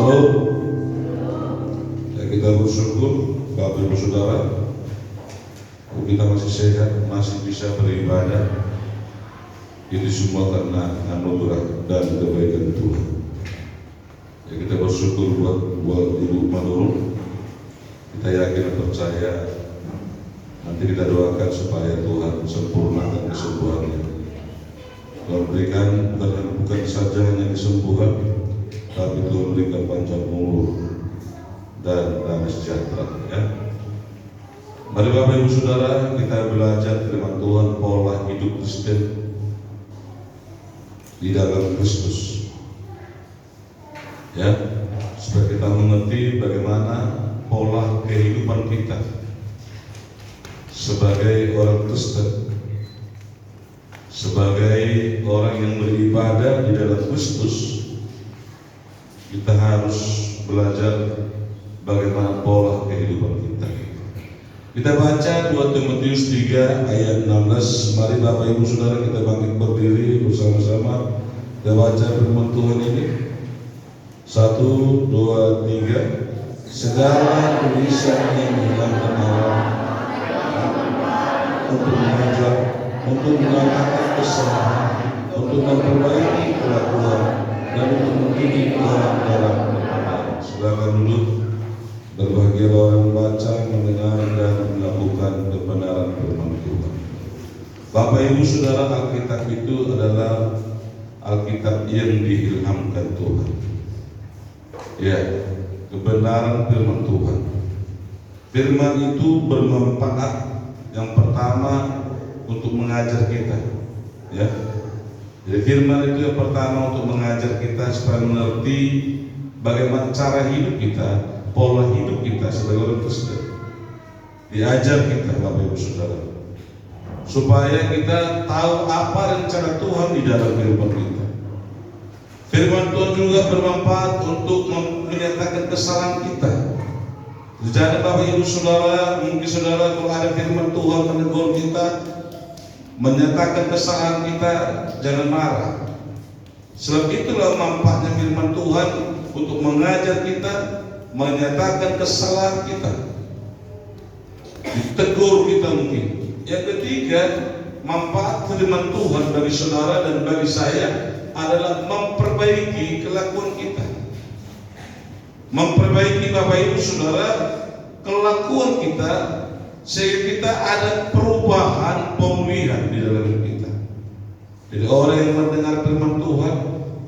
Shalom. Ya, kita bersyukur Bapak Ibu Saudara, kita masih sehat, masih bisa beribadah. Itu semua karena anugerah dan kebaikan Tuhan. Ya, kita bersyukur buat Ibu Manurung. Kita yakin dan percaya, nanti kita doakan supaya Tuhan sempurnakan kesembuhannya. Tuhan berikan bukan saja hanya kesembuhan, tapi Tuhan berikan panjang umur dan damai sejahtera. Ya. Mari Bapak Ibu Saudara, kita belajar firman Tuhan, pola hidup Kristen di dalam Kristus. Ya, supaya kita mengerti bagaimana pola kehidupan kita sebagai orang Kristen, sebagai orang yang beribadah di dalam Kristus. Kita harus belajar bagaimana pola kehidupan kita. Kita baca 2 Timotius 3 ayat 16. Mari Bapak Ibu Saudara, kita bangkit berdiri bersama-sama. Kita baca firman Tuhan ini. 1, 2, 3. Segala tulisan yang dihilangkan Allah untuk mengajar, untuk mengatakan kesalahan, untuk memperbaiki kelakuan, dan untuk mendidik orang dalam kebenaran. Silakan duduk. Berbahagia orang membaca, mendengar, dan melakukan kebenaran firman Tuhan. Bapak Ibu Saudara, Alkitab itu adalah Alkitab yang diilhamkan Tuhan. Ya, kebenaran firman Tuhan. Firman itu bermanfaat. Yang pertama untuk mengajar kita. Ya. Jadi firman itu yang pertama untuk mengajar kita supaya mengerti bagaimana cara hidup kita, pola hidup kita sebagai orang Kristen. Diajar kita Bapak Ibu Saudara, supaya kita tahu apa rencana Tuhan di dalam kehidupan kita. Firman Tuhan juga bermanfaat untuk menyatakan kesalahan kita. Jadi Bapak Ibu Saudara, mungkin Saudara kalau ada firman Tuhan menegur kita, menyatakan kesalahan kita, jangan marah. Sebab itulah manfaatnya firman Tuhan untuk mengajar kita, menyatakan kesalahan kita, ditegur kita mungkin. Yang ketiga, manfaat firman Tuhan bagi saudara dan bagi saya adalah memperbaiki kelakuan kita. Memperbaiki Bapak Ibu Saudara kelakuan kita, sehingga kita ada perubahan, pemulihan di dalam hidup kita. Jadi orang yang mendengar firman Tuhan,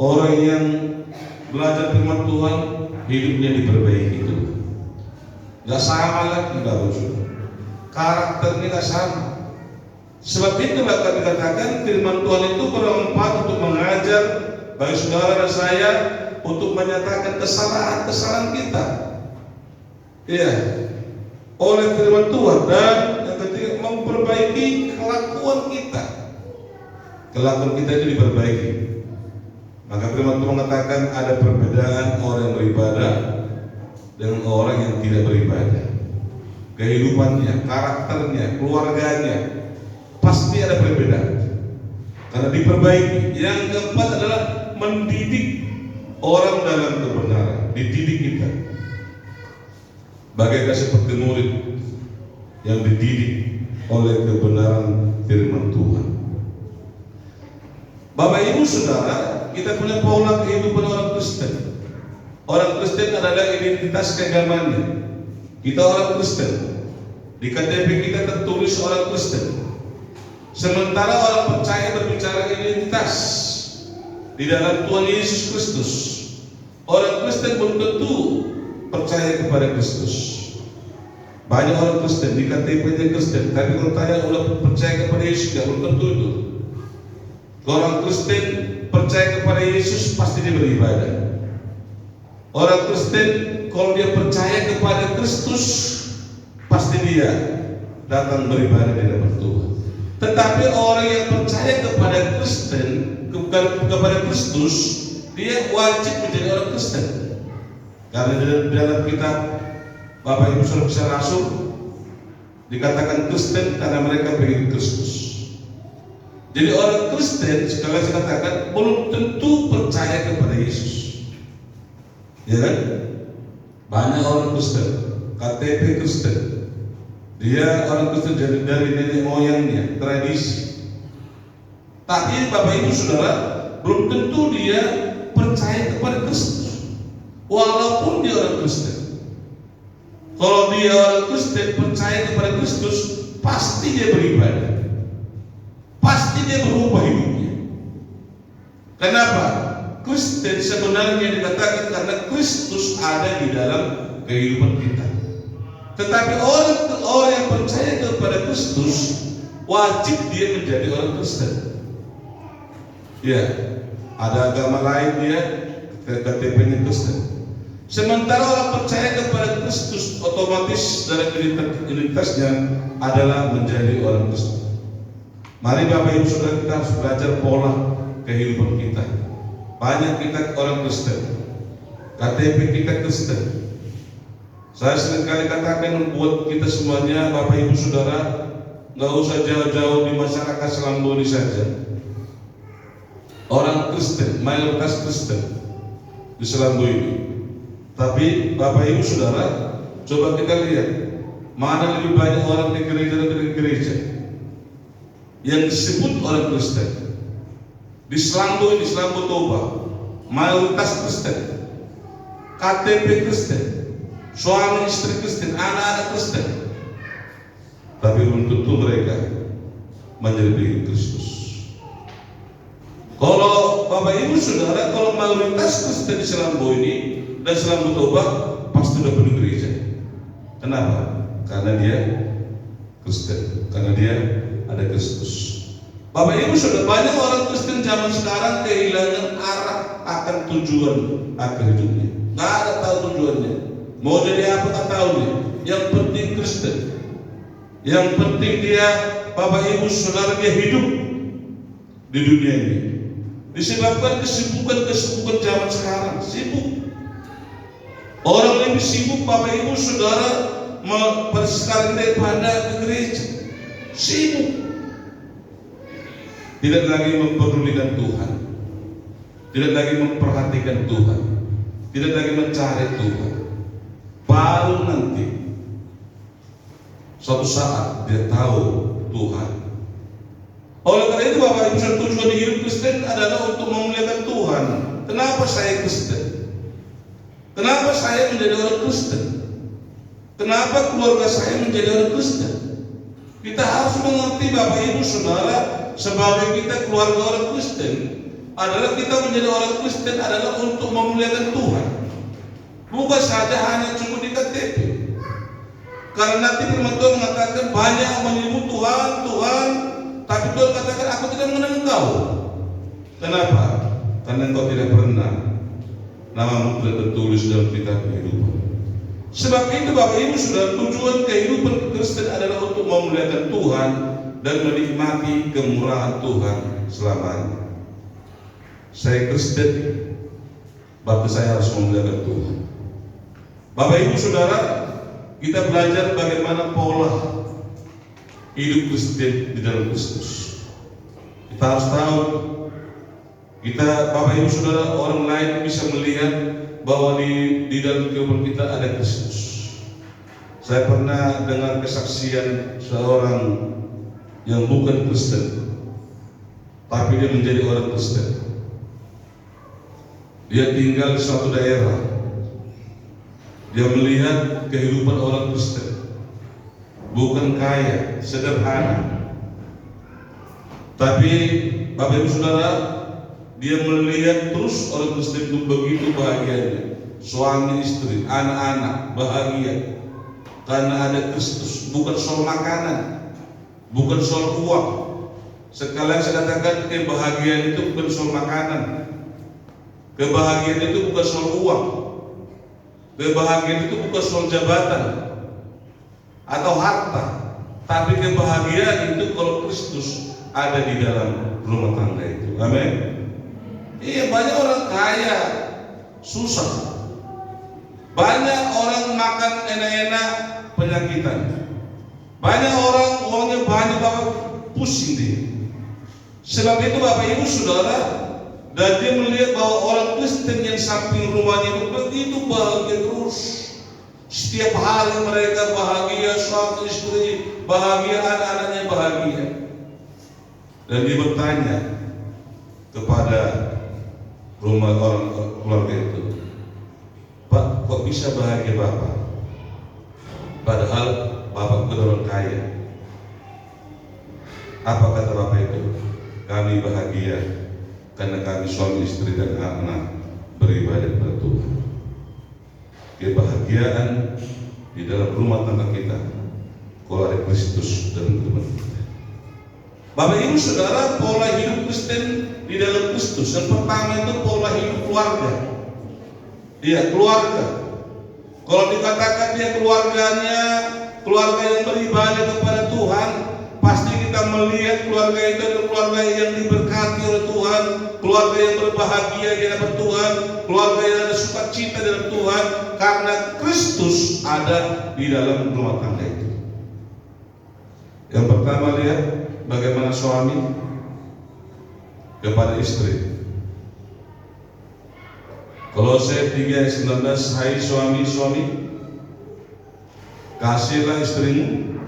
orang yang belajar firman Tuhan, hidupnya diperbaiki itu. Gak sama lagi Bapak Saudara, karakternya gak sama. Sebab itu kami katakan firman Tuhan itu bermanfaat untuk mengajar bagi saudara dan saya, untuk menyatakan kesalahan-kesalahan kita. Iya, oleh firman Tuhan. Dan yang ketiga, memperbaiki kelakuan kita. Kelakuan kita itu diperbaiki. Maka firman Tuhan mengatakan ada perbedaan orang yang beribadah dengan orang yang tidak beribadah. Kehidupannya, karakternya, keluarganya pasti ada perbedaan. Karena diperbaiki. Yang keempat adalah mendidik orang dalam kebenaran. Dididik kita bagaikan seperti murid yang dididik oleh kebenaran firman Tuhan. Bapak Ibu Saudara, kita punya pola kehidupan orang Kristen. Orang Kristen adalah identitas keagamannya. Kita orang Kristen. Di KTP kita tertulis orang Kristen. Sementara orang percaya berbicara identitas di dalam Tuhan Yesus Kristus. Orang Kristen belum tentu percaya kepada Kristus. Banyak orang Kristen di KTP-nya Kristen, tapi kalau tanya udah percaya kepada Yesus, belum tentu itu. Orang Kristen percaya kepada Yesus pasti dia beribadah. Orang Kristen kalau dia percaya kepada Kristus, pasti dia datang beribadah di hadapan Tuhan. Tetapi orang yang percaya kepada Kristen, kepada Kristus, dia wajib menjadi orang Kristen. Karena di dalam kitab Bapak Ibu Saudara bisa langsung dikatakan Kristen karena mereka pengikut Kristus. Jadi orang Kristen, sekali lagi saya katakan, belum tentu percaya kepada Yesus. ya kan? Banyak orang Kristen, KTP Kristen, dia orang Kristen dari nenek moyangnya, tradisi. Tapi Bapak Ibu Saudara, belum tentu dia percaya kepada Kristus, walaupun dia orang Kristen. Kalau dia orang Kristen percaya kepada Kristus, pasti dia beribadah, pasti dia berubah hidupnya. Kenapa? Kristen sebenarnya dikatakan karena Kristus ada di dalam kehidupan kita. Tetapi orang yang percaya kepada Kristus wajib dia menjadi orang Kristen. Ya, ada agama lain dia KTP-nya Kristen. Sementara orang percaya kepada Kristus otomatis dari identitasnya adalah menjadi orang Kristen. Mari Bapak Ibu Saudara, kita harus belajar pola kehidupan kita. Banyak kita orang Kristen, KTP kita Kristen. Saya seringkali katakan buat kita semuanya, Bapak Ibu Saudara, nggak usah jauh-jauh di masyarakat Selamboni saja. Orang Kristen, mayoritas Kristen di Selambo ini. Tapi Bapak Ibu Saudara, coba kita lihat mana lebih banyak orang di gereja yang disebut orang Kristen. Di Selambo Toba, mayoritas Kristen, KTP Kristen, suami istri Kristen, anak-anak Kristen. Tapi belum tentu mereka menjadi pengikut Kristus. Kalau Bapak Ibu Saudara, kalau mayoritas Kristen di Selambo ini dan Selambo Toba pasti sudah penuh gereja. Kenapa? Karena dia Kristen, karena dia ada Kristus. Bapak Ibu Saudara, banyak orang Kristen zaman sekarang kehilangan arah akan tujuan akhir hidupnya. Nggak ada tahu tujuannya. Mau jadi apa tak tahu dia. Yang penting Kristen. Yang penting dia, Bapak Ibu Saudara, dia hidup di dunia ini. Disebabkan kesibukan zaman sekarang, sibuk. Orang lebih sibuk Bapak Ibu Saudara sekarang daripada ke gereja. Sibuk. Tidak lagi mempedulikan Tuhan, tidak lagi memperhatikan Tuhan, tidak lagi mencari Tuhan. Baru nanti suatu saat dia tahu Tuhan. Oleh karena itu Bapak Ibu, tujuan hidup Kristen adalah untuk memuliakan Tuhan. Kenapa saya Kristen? Kenapa saya menjadi orang Kristen? Kenapa keluarga saya menjadi orang Kristen? Kita harus mengerti Bapak Ibu Saudara, sebagai kita keluarga orang Kristen adalah kita menjadi orang Kristen adalah untuk memuliakan Tuhan, bukan saja hanya cuma di KTP. Karena nanti firman Tuhan mengatakan banyak menyebut Tuhan, Tuhan, tapi Tuhan katakan aku tidak mengenal engkau. Kenapa? Karena engkau tidak pernah namamu tidak tertulis dalam kitab kehidupan. Sebab itu Bapak Ibu Saudara, tujuan kehidupan Kristen adalah untuk memuliakan Tuhan dan menikmati kemurahan Tuhan selamanya. Saya Kristen, berarti saya harus memuliakan Tuhan. Bapak Ibu Saudara, kita belajar bagaimana pola hidup Kristen di dalam Kristus. Kita harus tahu, kita Bapak Ibu Saudara, orang lain bisa melihat bahwa di dalam kehidupan kita ada Kristus. Saya pernah dengar kesaksian seorang yang bukan Kristen, tapi dia menjadi orang Kristen. Dia tinggal di suatu daerah, dia melihat kehidupan orang Kristen, bukan kaya, sederhana. Tapi Bapak Ibu Saudara, dia melihat terus orang Kristen itu begitu bahagianya, suami istri, anak-anak bahagia karena ada Kristus. Bukan soal makanan, bukan soal uang. Sekalian saya katakan, kebahagiaan itu bukan soal makanan, kebahagiaan itu bukan soal uang, kebahagiaan itu bukan soal jabatan atau harta, tapi kebahagiaan itu kalau Kristus ada di dalam rumah tangga itu. Amin. Iya, banyak orang kaya susah, banyak orang makan enak-enak penyakitan, banyak orang uangnya banyak banget pusing dia. Sebab itu Bapak Ibu Saudara, Dan dia melihat bahwa orang Kristen yang samping rumahnya itu begitu bahagia terus. Setiap hari mereka bahagia, suami istri bahagia, anak-anaknya bahagia. Dan dia bertanya kepada rumah orang keluarga itu, "Pak, kok bisa bahagia Bapak? Padahal Bapak itu orang kaya." Apa kata Bapak itu? "Kami bahagia karena kami suami istri dan anak beribadah kepada Tuhan." Kebahagiaan di dalam rumah tangga kita kalau ada Kristus dalam kehidupan kita. Bapak Ibu Saudara, pola hidup Kristen di dalam Kristus. Yang pertama itu pola hidup keluarga. Dia keluarga. Kalau dikatakan dia keluarganya, keluarga yang beribadah kepada Tuhan, pasti kita melihat keluarga itu adalah keluarga yang diberkati oleh Tuhan, keluarga yang berbahagia di dalam Tuhan, keluarga yang ada sukacita dalam Tuhan, karena Kristus ada di dalam rumah tangga itu. Yang pertama, lihat bagaimana suami kepada istri. Kolose 3:19, "Hai suami-suami, kasihlah istrimu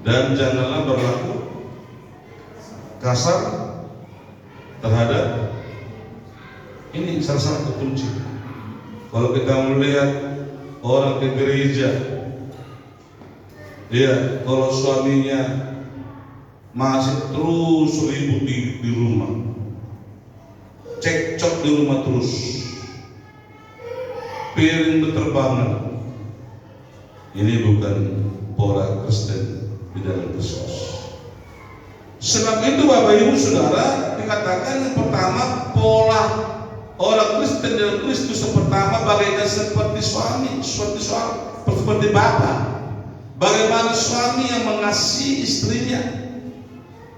dan janganlah berlaku kasar terhadap." Ini salah satu kunci. Kalau kita melihat orang ke gereja, dia kalau suaminya masih terus ribut di rumah, cekcok di rumah terus, piring berterbangan, ini bukan pola Kristen di dalam Kristus. Sebab itu Bapak Ibu Saudara, dikatakan yang pertama pola orang Kristen dalam Kristus yang pertama bagaikan seperti suami, seperti Bapa. Bagaimana suami yang mengasihi istrinya,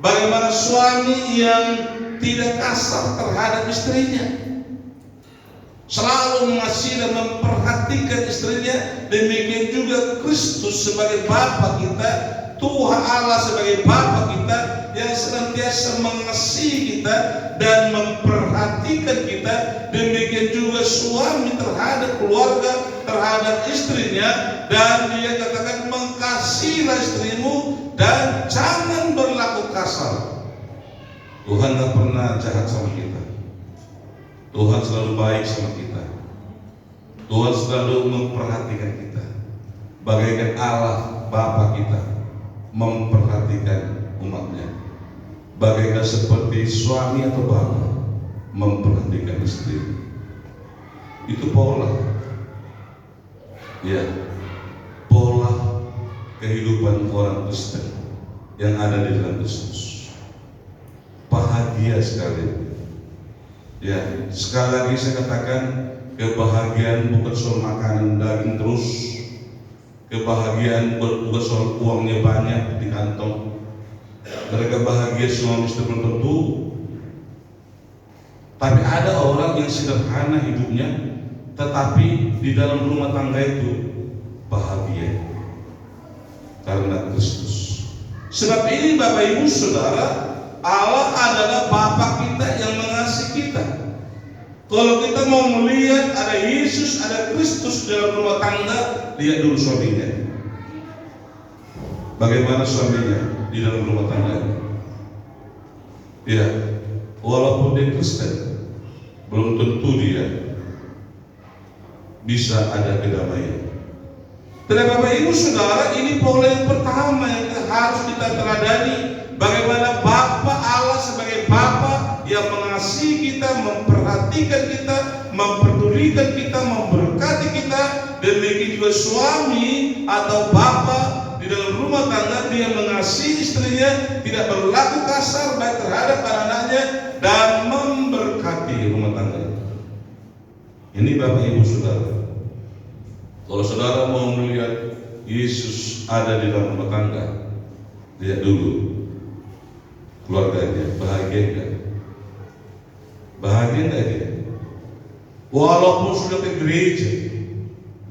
bagaimana suami yang tidak kasar terhadap istrinya, selalu mengasihi dan memperhatikan istrinya. Demikian juga Kristus sebagai Bapa kita, Tuhan Allah sebagai Bapa kita yang senantiasa mengasihi kita dan memperhatikan kita. Demikian juga suami terhadap keluarga, terhadap istrinya, dan dia katakan mengasihilah istrimu dan jangan berlaku kasar. Tuhan tak pernah jahat sama kita. Tuhan selalu baik sama kita. Tuhan selalu memperhatikan kita. Bagaikan Allah Bapa kita memperhatikan umatnya. Bagaikan seperti suami atau bapa memperhatikan istri. Itu pola. Ya, pola kehidupan orang Kristen yang ada di dalam Kristus. Bahagia sekali. Ya, sekali lagi saya katakan, kebahagiaan bukan soal makanan daging terus. Kebahagiaan bukan soal uangnya banyak di kantong. Mereka bahagia suami istri tertentu. Tapi ada orang yang sederhana hidupnya, tetapi di dalam rumah tangga itu bahagia karena Kristus. Sebab ini Bapak Ibu Saudara, Allah adalah Bapa kita yang mengasihi kita. Kalau kita mau melihat ada Yesus, ada Kristus dalam rumah tangga, lihat dulu suaminya. Bagaimana suaminya di dalam rumah tangga? Ya, walaupun dia Kristen, belum tentu dia bisa ada kedamaian. Dan Bapak Ibu Saudara, ini pola yang pertama yang harus kita teladani. Bagaimana Bapa Allah sebagai Bapa yang mengasihi kita, memperhatikan kita, memperdulikan kita, memberkati kita. Demikian juga suami atau Bapa di dalam rumah tangga, dia mengasihi istrinya, tidak berlaku kasar baik terhadap anak-anaknya, dan memberkati rumah tangga. Ini Bapak Ibu Saudara. Kalau saudara mau melihat Yesus ada di dalam rumah tangga, lihat dulu keluarganya, bahagia enggak? Bahagia enggak dia? Walaupun sudah ke gereja,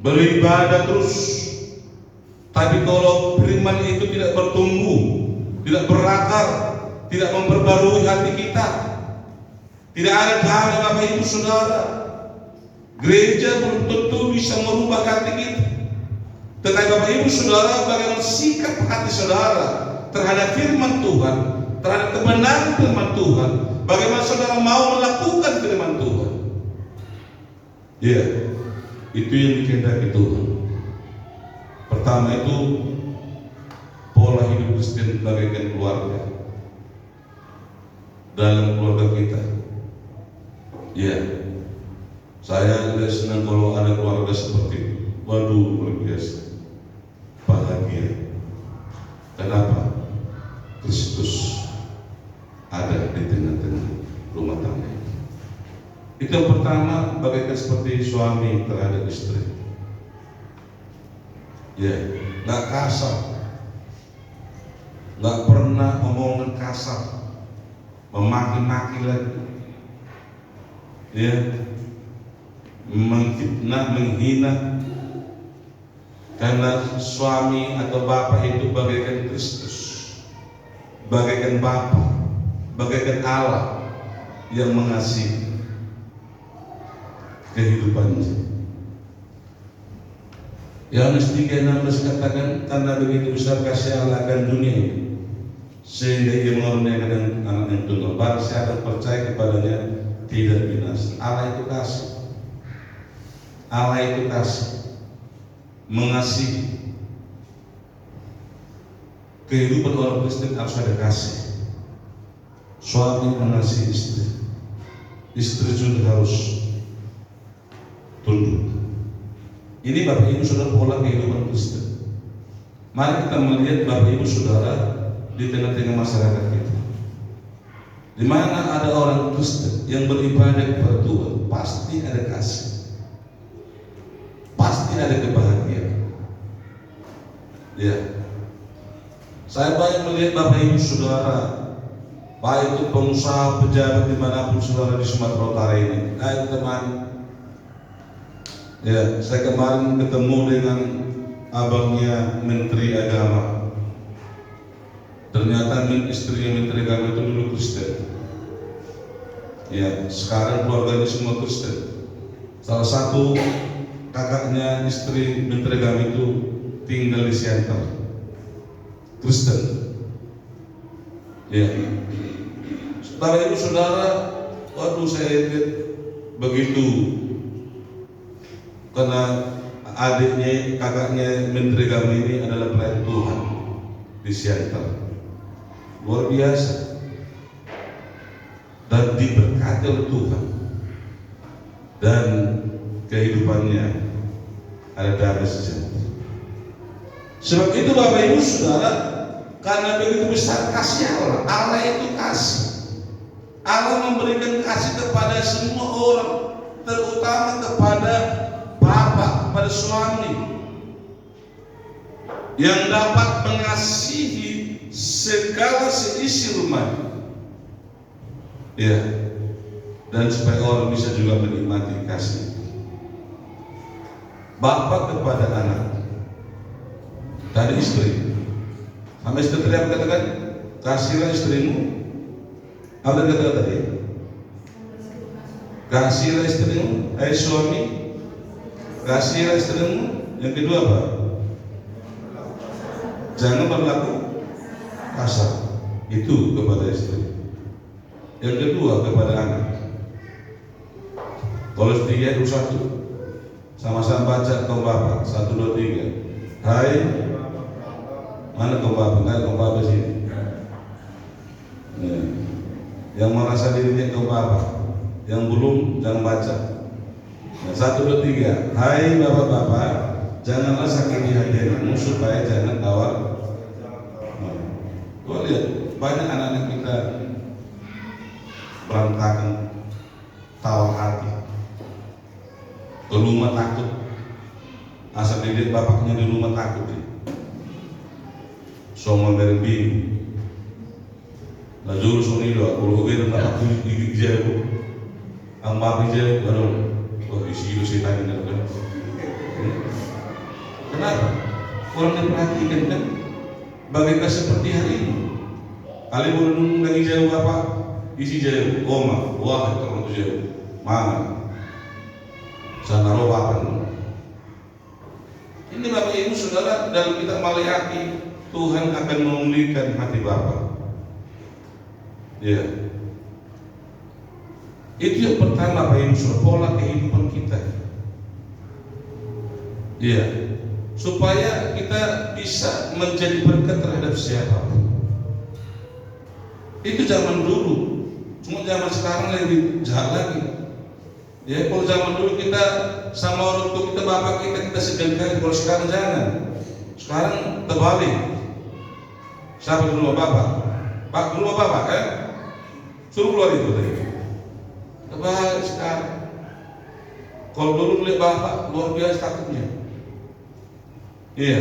beribadah terus, tapi kalau firman itu tidak bertumbuh, tidak berakar, tidak memperbarui hati kita, Tidak ada dana Bapak Ibu Saudara. Gereja belum tentu bisa merubah hati kita. Tetapi Bapak Ibu Saudara, bagaimana sikap hati saudara terhadap firman Tuhan, terhadap kebenaran firman Tuhan, bagaimana saudara mau melakukan firman Tuhan. Ya, itu yang dikehendaki Tuhan. Pertama itu pola hidup Kristen bagaikan keluarga. Dalam keluarga kita, ya, saya tidak senang kalau ada keluarga seperti itu. Waduh, luar biasa, bahagia. Kenapa? Kristus ada di tengah-tengah rumah tangga. Itu yang pertama, bagaikan seperti suami terhadap istri. Ya, nggak kasar, nggak pernah omongan kasar, memaki-maki lagi, ya, menghina, karena suami atau bapak itu bagaikan Kristus, bagaikan Bapa, bagaikan Allah yang mengasihi kehidupannya. Yohanes 3:16 katakan, karena begitu besar kasih Allah akan dunia ini, sehingga Ia mengaruniakan anak yang tunggal, barang siapa percaya kepadanya tidak binasa. Allah itu kasih. Allah itu kasih, mengasihi. Kehidupan orang Kristen harus ada kasih. Suami mengasihi istri, istri juga harus tunduk. Ini Bapak Ibu Saudara pola kehidupan Kristen. Mari kita melihat Bapak Ibu Saudara di tengah-tengah masyarakat kita. Di mana ada orang Kristen yang beribadah kepada Tuhan, pasti ada kasih, pasti ada kebahagiaan. Ya, saya banyak melihat Bapak Ibu Saudara, baik itu pengusaha, pejabat dimanapun saudara di Sumatera Utara ini. Teman, ya, saya kemarin ketemu dengan abangnya Menteri Agama. Ternyata istrinya Menteri Agama itu dulu Kristen. Ya, sekarang keluarganya semua Kristen. Salah satu kakaknya istri Menteri Agama itu tinggal di Siantar, Kristen. Ya, Bapak Ibu Saudara, waduh saya lihat begitu, karena adiknya, kakaknya Menteri Agama ini adalah pelayan Tuhan di Siantar, luar biasa, dan diberkati oleh Tuhan, dan kehidupannya ada damai sejahtera. Sebab itu Bapak Ibu Saudara, karena begitu besar kasih Allah, Allah itu kasih. Allah memberikan kasih kepada semua orang, terutama kepada bapak, kepada suami, yang dapat mengasihi segala seisi rumah. Ya, dan supaya orang bisa juga menikmati kasih. Bapak kepada anak, dan istri. Sama istri tadi apa katakan? Kasihlah istrimu. Apa kata tadi? Kasihlah istrimu, suami. Kasihlah istrimu. Yang kedua apa? Jangan berlaku kasar. Itu kepada istri. Yang kedua kepada anak. Tulis 3, 21. Sama-sama baca kau bapak. 1, 2, 3. Hai, mana kau bapak? Enggak, kau bapak sini. Ya. Yang merasa dirinya kau bapak, yang belum jangan baca. Nah, 1, 2, 3. Hai bapak-bapak, janganlah sakiti hati anakmu supaya jangan tawar. Kau lihat banyak anak-anak kita berantakan, tawar hati, ke rumah takut. Asal didik bapaknya di rumah takut dia. Semua dari bingung. Najur sonido, kalau kita tak aku gigi jauh, ang babi jauh, baru, isi itu tadi kan. Kenapa? Orang diperhatikan kan, bagaikan seperti hari ini. Kali boleh nunggu lagi jauh apa? Isi jauh, oma, wah dia mana sana robakan. Ini Bapak Ibu Saudara, dalam kita Maleakhi, Tuhan akan memulihkan hati Bapak. Ya, itu yang pertama Bapak Ibu Saudara, pola kehidupan kita. Ya, supaya kita bisa menjadi berkat terhadap siapapun. Itu zaman dulu, cuma zaman sekarang lebih jahat lagi. Ya, kalau zaman dulu kita sama orang tua kita, bapak kita segan-segan, kalau sekarang jangan. Sekarang terbalik. Siapa dulu bapak? Pak dulu bapak kan? Suruh keluar itu tadi. Terbalik sekarang. Kalau dulu lihat bapak luar biasa takutnya. Iya.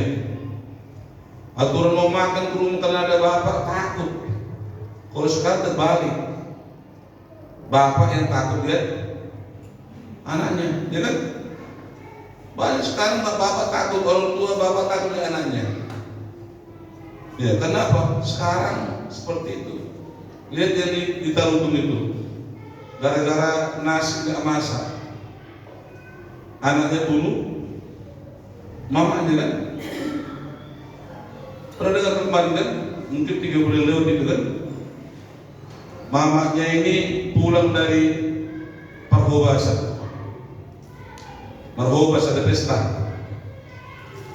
Aturan mau makan ke rumah kalau ada bapak takut. Kalau sekarang terbalik. Bapak yang takut lihat anaknya, ya kan? Banyak sekarang bapak takut orang tua, bapak takut lihat anaknya. Ya, kenapa? Sekarang seperti itu. Lihat yang di Tarutung itu, gara-gara nasi nggak masak, anaknya bunuh mamanya kan? Pernah dengar kemarin kan? Mungkin 3 bulan lewat itu kan? Mamanya ini pulang dari Marhobas ada pesta.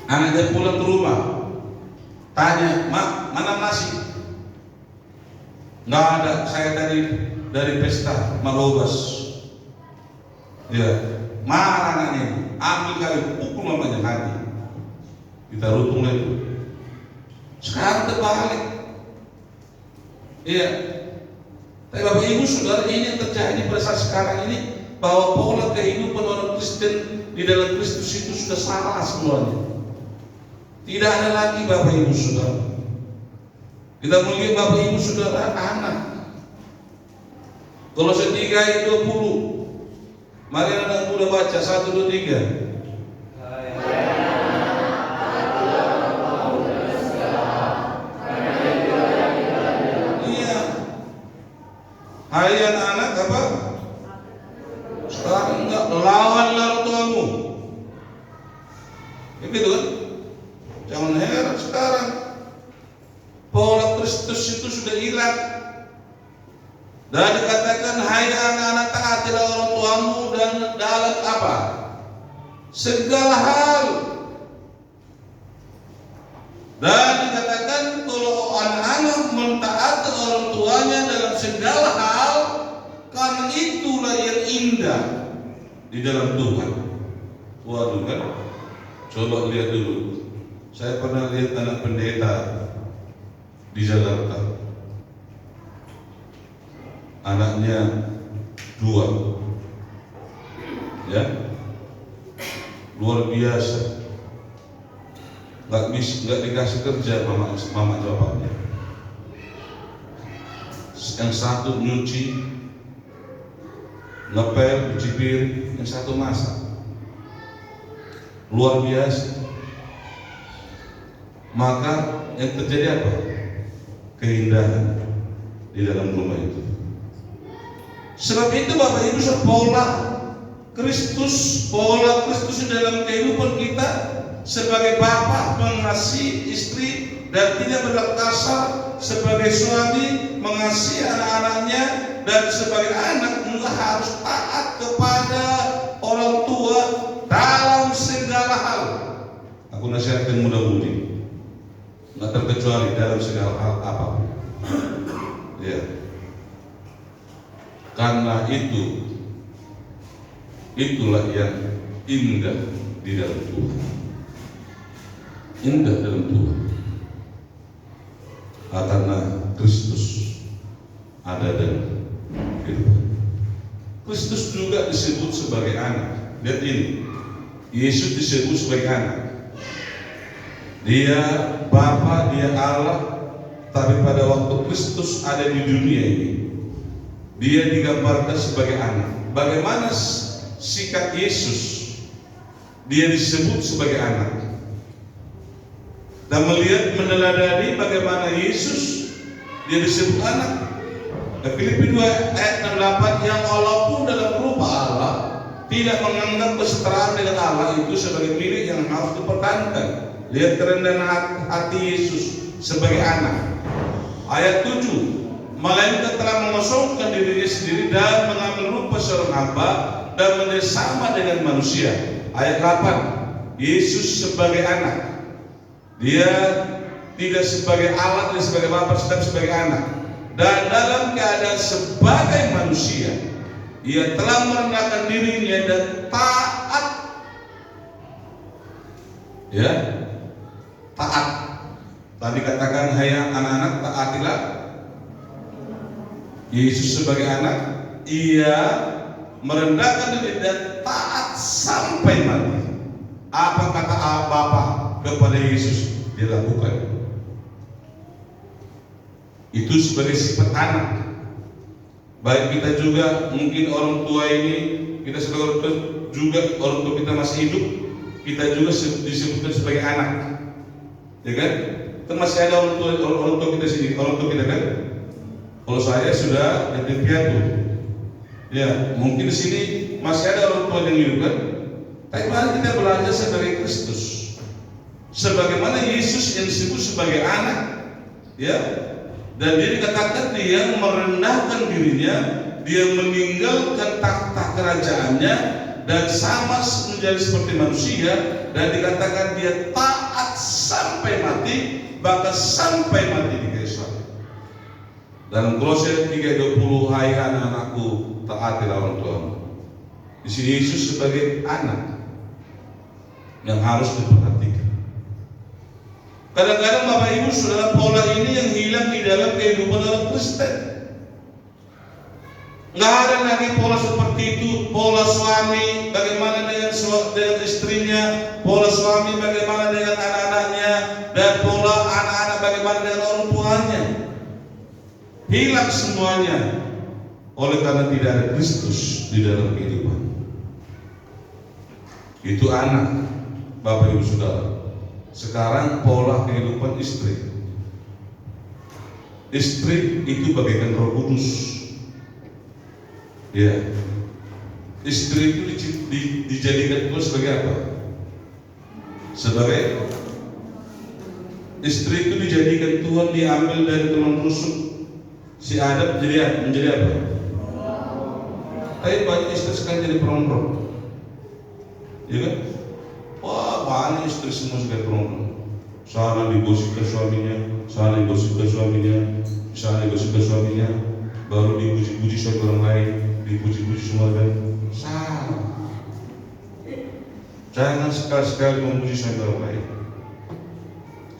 Anaknya pulang ke rumah, tanya, "Mak, mana nasi?" "Nggak ada, saya tadi dari pesta Marhobas." Ya, marah anaknya, ambil kayu, pukul mamanya mati. Kita rutung itu. Sekarang terbalik. Iya. Tapi Bapak Ibu Saudara, ini yang terjadi pada saat sekarang ini, bahwa pola kehidupan orang Kristen di dalam Kristus itu sudah salah semuanya. Tidak ada lagi Bapak Ibu Saudara. Kita melihat Bapak Ibu Saudara anak. Kolose 3 ayat 20. Mari anak muda baca 1, 2, 3. Iya. Hai anak-anak apa? Sekarang enggak, lawanlah orang tuamu. Begitu kan? Jangan heran sekarang pola Kristus itu sudah hilang. Dan dikatakan, hai anak-anak, taatilah orang tuamu dan dalam apa? Segala hal. Dan dikatakan kalau anak-anak mentaati orang tuanya dalam segala hal, karena itulah yang indah di dalam Tuhan. Waduh kan? Coba lihat dulu. Saya pernah lihat anak pendeta di Jakarta. Anaknya 2, ya, luar biasa. Nggak dikasih kerja mama bapaknya. Yang satu nyuci, ngepel, cuci piring, yang satu masak. Luar biasa. Maka yang terjadi apa? Keindahan di dalam rumah itu. Sebab itu Bapak Ibu, pola Kristus di dalam kehidupan kita sebagai bapak mengasihi istri dan tidak berlaku kasar, sebagai suami mengasihi anak-anaknya, dan sebagai anak juga harus taat kepada orang tua dalam segala hal. Aku nasihatkan muda-mudi, nggak terkecuali dalam segala hal apapun. Ya. Karena itulah yang indah di dalam Tuhan. Indah dalam Tuhan. Karena Kristus ada dalam kehidupan. Kristus juga disebut sebagai anak. Lihat ini, Yesus disebut sebagai anak. Dia Bapa, dia Allah. Tapi pada waktu Kristus ada di dunia ini, dia digambarkan sebagai anak. Bagaimana sikap Yesus? Dia disebut sebagai anak. Dan melihat meneladani bagaimana Yesus, dia disebut anak. Filipi 2 ayat 68, yang walaupun dalam rupa Allah tidak menganggap kesetaraan dengan Allah itu sebagai milik yang harus dipertahankan. Lihat kerendahan hati Yesus sebagai anak. Ayat 7, melainkan telah mengosongkan dirinya sendiri dan mengambil rupa seorang hamba dan menjadi sama dengan manusia. Ayat 8, Yesus sebagai anak. Dia tidak sebagai Allah, tidak sebagai bapa, tetapi sebagai anak. Dan dalam keadaan sebagai manusia, ia telah merendahkan dirinya dan taat. Ya, taat. Tadi katakan, hai anak-anak, taatilah. Yesus sebagai anak, ia merendahkan diri dan taat sampai mati. Apa kata Bapa kepada Yesus? Dia lakukan. Itu sebagai sifat anak. Baik kita juga, mungkin orang tua ini, kita sebagai orang tua juga, orang tua kita masih hidup, kita juga disebutkan sebagai anak, ya kan? Kan masih ada orang tua kita sini, orang tua kita kan? Kalau saya sudah yatim piatu, ya mungkin di sini masih ada orang tua yang hidup kan? Tapi mari kita belajar sebagai Kristus, sebagaimana Yesus yang disebut sebagai anak, ya. Dan dia dikatakan dia merendahkan dirinya, dia meninggalkan takhta kerajaannya dan sama menjadi seperti manusia, dan dikatakan dia taat sampai mati, bahkan sampai mati di kayu salib. Dalam Kolose 3:20, hai anak-anakku, taatilah orang tuamu. Di sini Yesus sebagai anak yang harus diperhatikan. Kadang-kadang Bapak Ibu, saudara, pola ini yang hilang di dalam kehidupan orang Kristen. Nggak ada lagi pola seperti itu. Pola suami bagaimana dengan istrinya, pola suami bagaimana dengan anak-anaknya, dan pola anak-anak bagaimana dengan orang tuanya. Hilang semuanya oleh karena tidak ada Kristus di dalam kehidupan. Itu anak, Bapak Ibu Saudara. Sekarang pola kehidupan istri. Istri itu bagaikan Roh Kudus. Ya. Istri itu dijadikan Tuhan sebagai apa? Sebagai istri itu dijadikan Tuhan, diambil dari tulang rusuk si Adam menjadi apa? Tapi banyak istri sekarang jadi perongrong. Ya kan? Wah, banyak istri semua sebagai perongrong. Sana digosipkan suaminya, sana digosipkan suaminya, sana digosipkan suaminya, baru dipuji-puji suami orang lain, dipuji-puji semua kan. Salah. Jangan sekali-sekali memuji suami orang lain.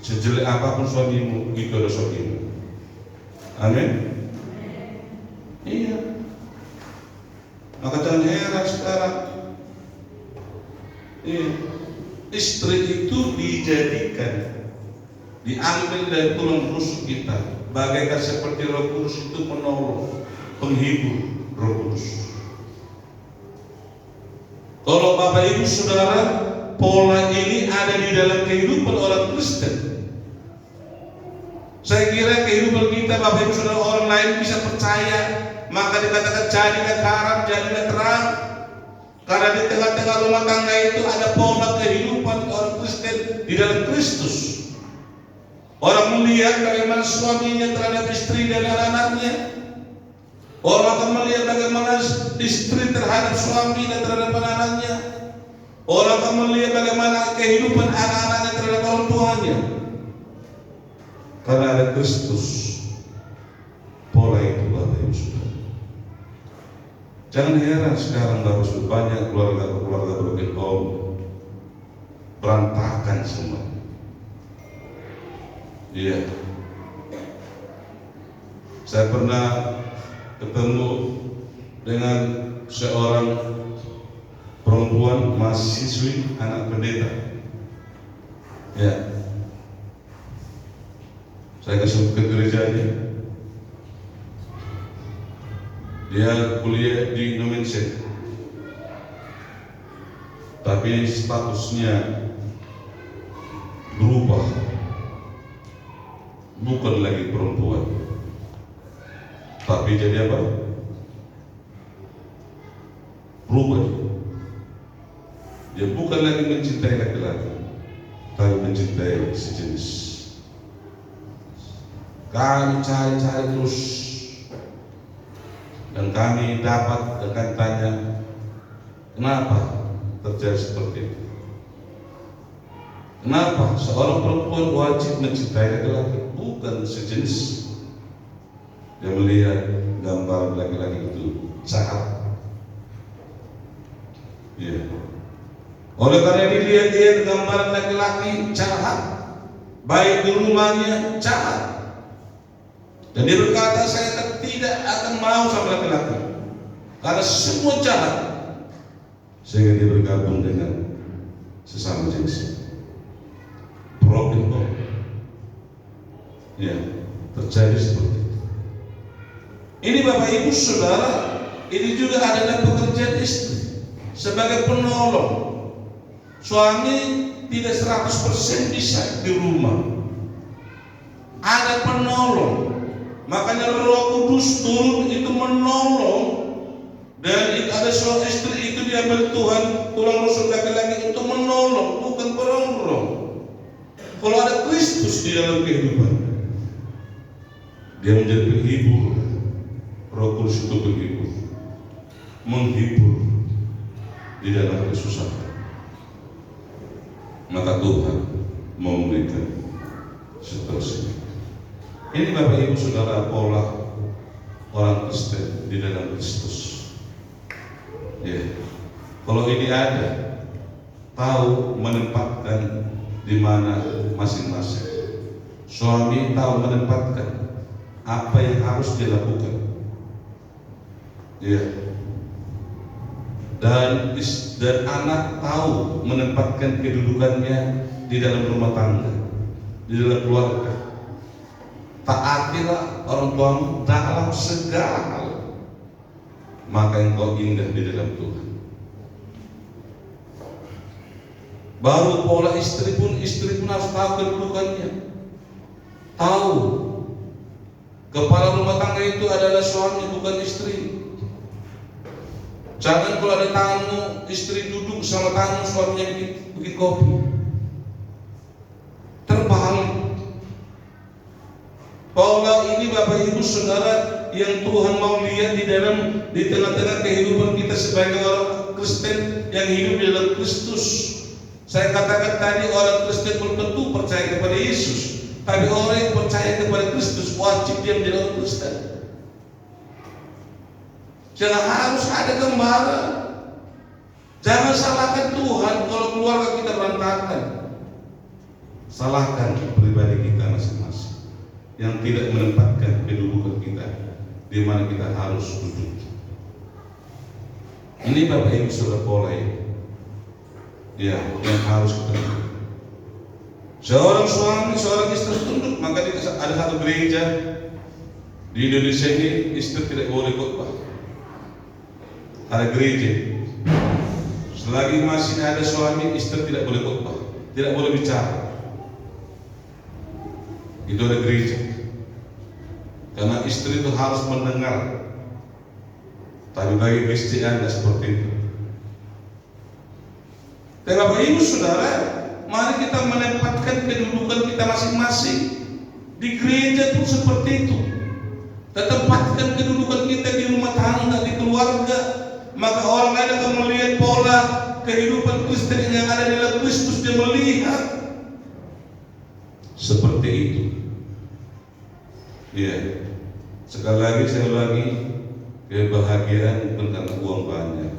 Sejelek apapun suamimu, itu adalah suamimu. Amin. Iya. Maka jangan heran sekarang. Iya. Istri itu dijadikan, diambil dari tulang rusuk kita, bagaikan seperti Roh Kudus itu penolong, penghibur Roh Kudus. Kalau Bapak Ibu Saudara, pola ini ada di dalam kehidupan orang Kristen. Saya kira kehidupan kita, Bapak Ibu Saudara, orang lain bisa percaya, maka dikatakan jadilah garam, jadilah terang. Karena di tengah-tengah rumah tangga itu ada pola kehidupan orang Kristen di dalam Kristus. Orang melihat bagaimana suaminya terhadap istri dan anak-anaknya. Orang akan melihat bagaimana istri terhadap suami dan terhadap anak-anaknya. Orang akan melihat bagaimana kehidupan anak-anaknya terhadap orang tuanya. Karena ada Kristus, pola itu Bapak Ibu Saudara. Jangan heran sekarang Bapak Ibu, banyak keluarga broken home, berantakan semua. Iya. Saya pernah ketemu dengan seorang perempuan mahasiswi anak pendeta. Ya. Saya kasih ke gerejanya. Dia kuliah di Indonesia, tapi statusnya berubah, bukan lagi perempuan. Tapi jadi apa? Berubah. Dia bukan lagi mencintai laki-laki, tapi mencintai sejenis. Kami cari-cari terus, dan kami dapat akan tanya, kenapa terjadi seperti itu? Kenapa seorang perempuan wajib mencintai laki-laki, bukan sejenis? Dia melihat gambar laki-laki itu jahat. Ya. Oleh karena dilihat gambar laki-laki jahat, baik di rumahnya jahat, dan dia berkata, saya tidak akan mau sama laki-laki karena semua jahat, sehingga dia bergabung dengan sesama jenis. Problem kok. Ya, terjadi seperti itu. Ini Bapak Ibu Saudara, ini juga adalah pekerjaan istri sebagai penolong. Suami tidak 100% bisa di rumah, ada penolong. Makanya Roh Kudus turun itu menolong, dan itu ada seorang istri itu diambil Tuhan, tulang rusuk laki-laki untuk menolong, bukan perongrong. Kalau ada Kristus di dalam kehidupan, dia menjadi penghibur. Roh Kudus itu penghibur, menghibur di dalam kesusahan. Maka Tuhan mau memberikan seterusnya. Ini Bapak Ibu Saudara pola orang Kristen di dalam Kristus. Ya, kalau ini ada, tahu menempatkan di mana masing-masing. Suami tahu menempatkan apa yang harus dilakukan. Ya. Dan anak tahu menempatkan kedudukannya di dalam rumah tangga, di dalam keluarga. Taatilah orang tuamu dalam segala hal, maka engkau indah di dalam Tuhan. Baru pola istri pun harus tahu kedudukannya. Tahu kepala rumah tangga itu adalah suami, bukan istri. Jangan kalau ada tamu, istri duduk sama tamu, suaminya bikin kopi. Terbalik. Pola ini Bapak Ibu Saudara yang Tuhan mau lihat di tengah-tengah kehidupan kita sebagai orang Kristen yang hidup di dalam Kristus. Saya katakan tadi, orang Kristen belum tentu percaya kepada Yesus, tapi orang yang percaya kepada Kristus wajib dia menjadi orang Kristen. Jangan harus ada gembala. Jangan salahkan Tuhan kalau keluarga kita berantakan. Salahkan pribadi kita masing-masing yang tidak menempatkan kedudukan kita di mana kita harus duduk. Ini Bapak Ibu Saudara pola ya yang harus kita lakukan. Seorang suami, seorang istri tunduk. Maka ada satu gereja di Indonesia ini, istri tidak boleh khotbah. Ada gereja, selagi masih ada suami, istri tidak boleh khotbah, tidak boleh bicara. Itu ada gereja, karena istri itu harus mendengar. Tapi bagi Kristian tidak seperti itu. Dan Bapak Ibu Saudara, mari kita menempatkan kedudukan kita masing-masing. Di gereja pun seperti itu. Tempatkan kedudukan kita di rumah tangga, di keluarga. Maka orang lain akan melihat pola kehidupan Kristen yang ada di dalam Kristus. Dia melihat seperti itu. Ya, sekali lagi saya ulangi, kebahagiaan bukan karena uang banyak,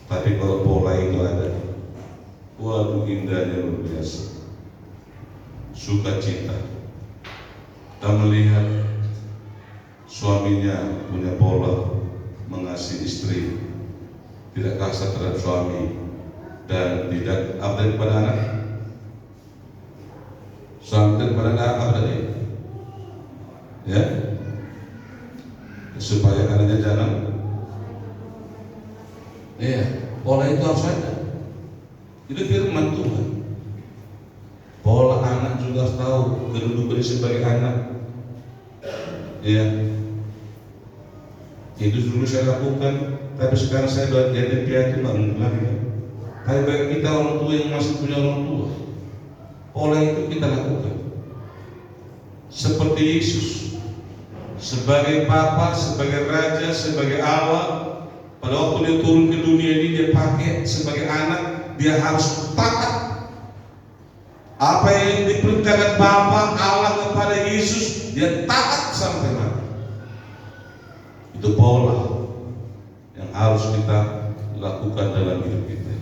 tapi kalau pola itu ada, waduh indahnya luar biasa. Sukacita kita melihat suaminya punya pola mengasihi istri, tidak kasar terhadap suami, dan tidak abdi kepada anak. Suami kepada anak apa tadi? Ya, supaya anaknya jangan. Iya, pola itu harus ada. Itu firman Tuhan. Pola anak juga harus tahu kedudukannya sebagai anak. Ya, Itu dulu saya lakukan, tapi sekarang saya buat yatim piatu nggak mungkin lagi kan? Tapi bagi kita orang tua yang masih punya orang tua, pola itu kita lakukan. Seperti Yesus, sebagai Bapa, sebagai Raja, sebagai Allah, pada waktu dia turun ke dunia ini dia pakai sebagai anak, dia harus taat. Apa yang diperintahkan Bapa Allah kepada Yesus, dia taat sampai mati. Itu pola yang harus kita lakukan dalam hidup kita.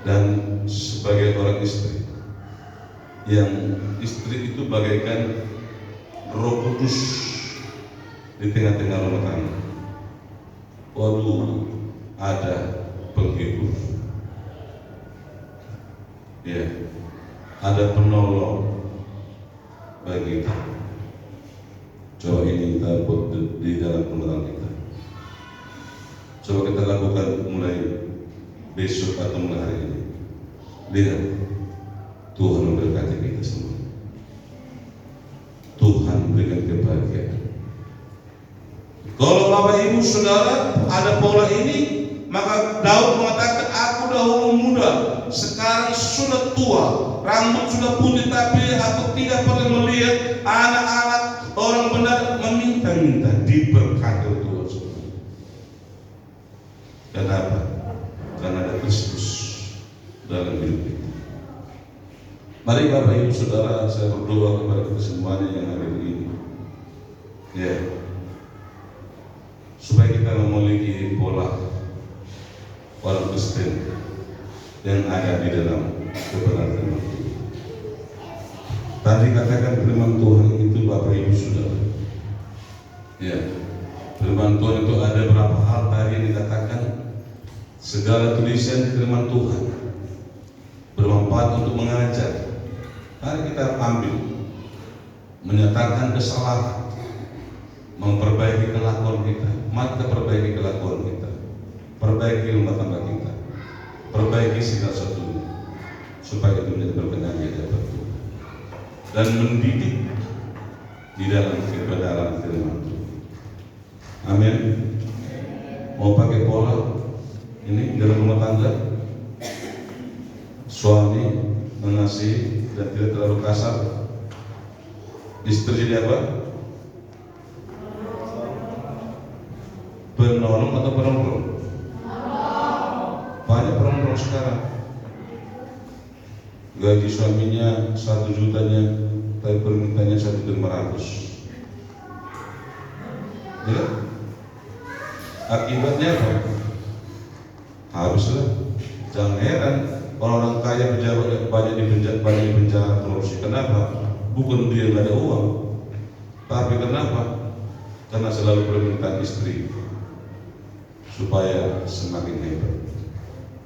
Dan sebagai orang istri, yang istri itu bagaikan Roh Kudus di tengah-tengah rumah tangga. Waduh, ada penghibur, ya, ada penolong bagi kita. Coba ini kita buat di dalam rumah kita. Coba kita lakukan mulai besok atau mulai hari ini. Lihat, Tuhan memberkati kita semua. Tuhan berikan kebahagiaan. Kalau Bapak Ibu Saudara ada pola ini, maka Daud mengatakan, aku dahulu muda, sekarang sudah tua, rambut sudah putih, tapi aku tidak pernah melihat anak-anak orang benar meminta-minta diberkati oleh Tuhan. Kenapa? Karena ada Kristus dalam hidup kita. Mari Bapak Ibu Saudara, saya berdoa kepada kita semuanya yang ada di sini, ya, supaya kita memiliki pola orang Kristen yang ada di dalam kebenaran Tuhan. Tadi katakan firman Tuhan itu Bapak Ibu Saudara, ya, firman Tuhan itu ada beberapa hal tadi yang dikatakan. Segala tulisan firman Tuhan bermanfaat untuk mengajar. Mari kita ambil, menyatakan kesalahan, memperbaiki kelakuan kita. Mari kita perbaiki kelakuan kita, perbaiki rumah tangga kita, perbaiki segala sesuatunya, supaya itu menjadi berkenan di hadapan Tuhan dan mendidik di dalam kebenaran firman Tuhan. Amin. Mau pakai pola ini dalam rumah tangga, suami mengasihi dan tidak terlalu kasar, istri jadi apa? Penolong atau perongrong? Banyak perongrong sekarang. Gaji suaminya 1 jutanya, tapi permintaannya 1.500. Ya? Akibatnya apa? Habislah. Jangan heran orang-orang kaya pejabat banyak di penjara korupsi. Kenapa? Bukan dia nggak ada uang, tapi kenapa? Karena selalu permintaan istri supaya semakin hebat.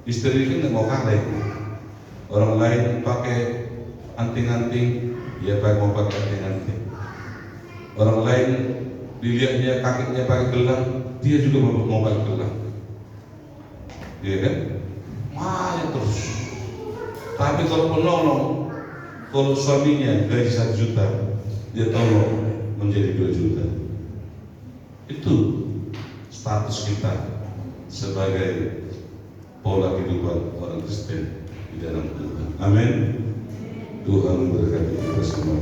Istri ini nggak mau kalah. Orang lain pakai anting-anting, dia mau pakai anting-anting. Orang lain dilihatnya kakinya pakai gelang, dia juga mau pakai gelang. Iya kan? Main terus. Tapi kalau penolong, kalau suaminya gaji 1 juta, dia tolong menjadi 2 juta. Itu status kita sebagai pola kehidupan orang Kristen di dalam Tuhan. Amin. Tuhan memberkati kita semua.